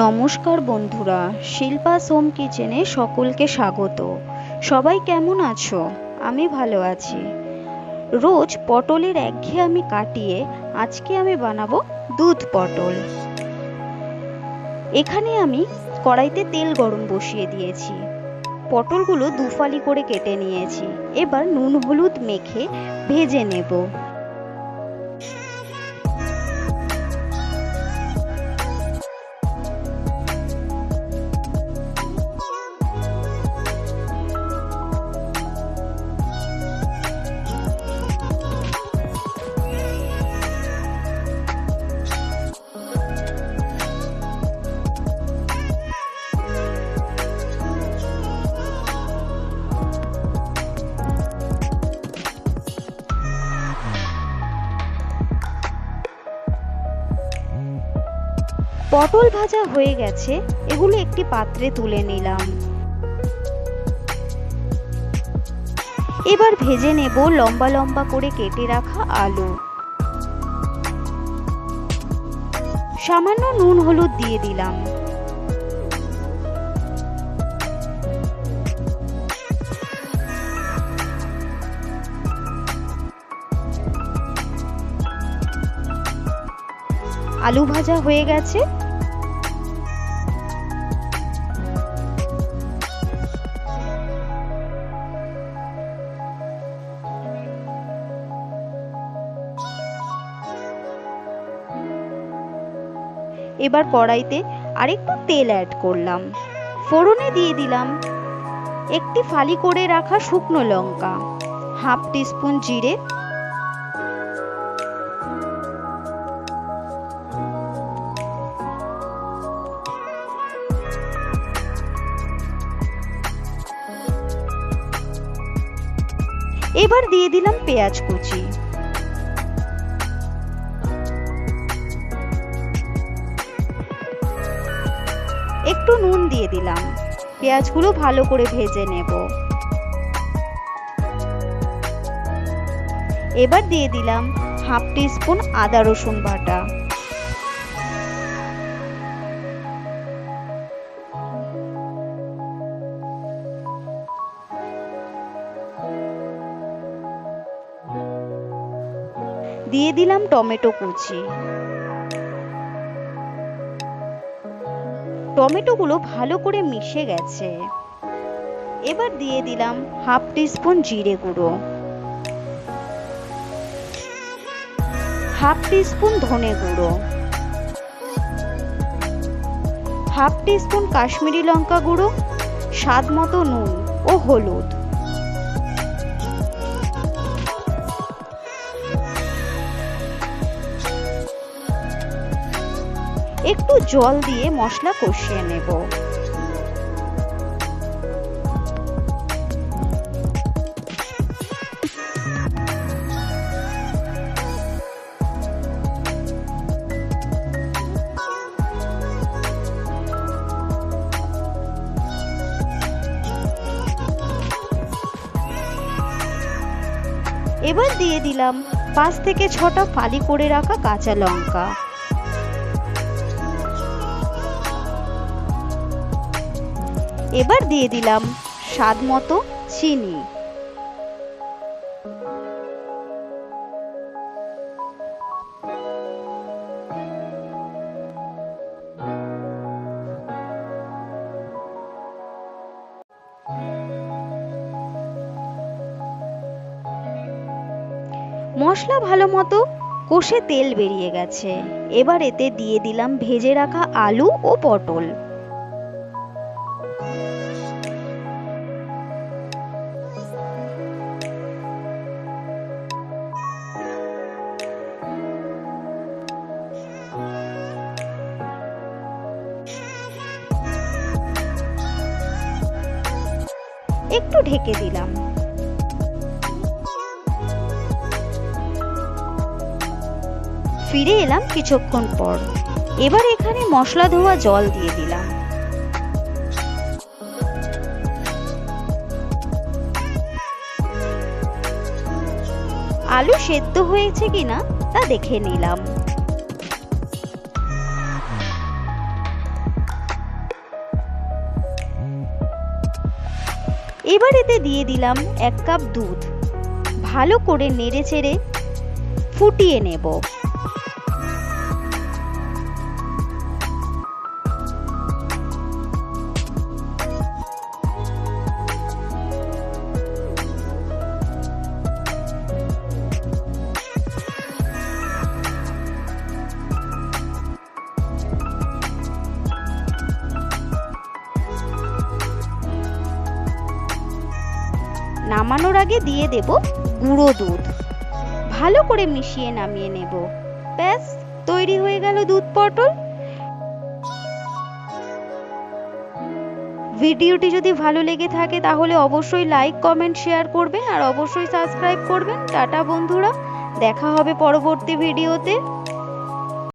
নমস্কার বন্ধুরা, শিল্পাস হোম কিচেনে সকলকে স্বাগত। সবাই কেমন আছো? আমি ভালো আছি। রোজ পটলের একঘেয়েমি কাটিয়ে আজকে আমি বানাবো দুধ পটল। এখানে আমি কড়াইতে তেল গরম বসিয়ে দিয়েছি। পটলগুলো দুফালি করে কেটে নিয়েছি। এবার নুন হলুদ মেখে ভেজে নেব। পটল ভাজা হয়ে গেছে, এগুলো একটি পাত্রে তুলে নিলাম। এবার ভেজে নেব লম্বা লম্বা করে কেটে রাখা আলু। সামান্য নুন হলুদ দিয়ে দিলাম। আলু ভাজা হয়ে গেছে। এবার কড়াইতে আরেকটু তেল অ্যাড করলাম। ফোড়নে দিয়ে দিলাম একটি ফালি করে রাখা শুকনো লঙ্কা, হাফ টিস্পুন জিরে, এবার দিয়ে দিলাম পেঁয়াজ কুচি। একটু নুন দিয়ে দিলাম। পেঁয়াজগুলো ভালো করে ভেজে নেব। এবার দিয়ে দিলাম হাফ টিস্পুন আদা রসুন বাটা। দিয়ে দিলাম টমেটো কুচি। টমেটোগুলো ভালো করে মিশে গেছে। এবার দিয়ে দিলাম হাফ টিস্পুন জিরে গুঁড়ো, হাফ টিস্পুন ধনে গুঁড়ো, হাফ টিস্পুন কাশ্মীরি লঙ্কা গুঁড়ো, স্বাদ মতো নুন ও হলুদ। একটু জল দিয়ে মশলা কষিয়ে নেব। এবার দিয়ে দিলাম 5 থেকে 6টা ফালি করে রাখা কাঁচা লঙ্কা। এবার দিয়ে দিলাম স্বাদ মতো চিনি। মশলা ভালো মতো কষে তেল বেরিয়ে গেছে। এবার এতে দিয়ে দিলাম ভেজে রাখা আলু ও পটল। একটু ঢেকে দিলাম। ফিরে এলাম কিছুক্ষণ পর। এবার এখানে মশলা ধোয়া জল দিয়ে দিলাম। আলু সেদ্ধ হয়েছে কিনা তা দেখে নিলাম। এবার এতে দিয়ে দিলাম 1 কাপ দুধ। ভালো করে নেড়েচেড়ে ফুটিয়ে নেব। নামানোর আগে দিয়ে দেব গুঁড়ো দুধ। ভালো করে মিশিয়ে নামিয়ে নেব। ব্যাস, তৈরি হয়ে গেল দুধ পটল। ভিডিওটি যদি ভালো লেগে থাকে তাহলে অবশ্যই লাইক, কমেন্ট, শেয়ার করবেন আর অবশ্যই সাবস্ক্রাইব করবেন। টাটা বন্ধুরা, দেখা হবে পরবর্তী ভিডিওতে।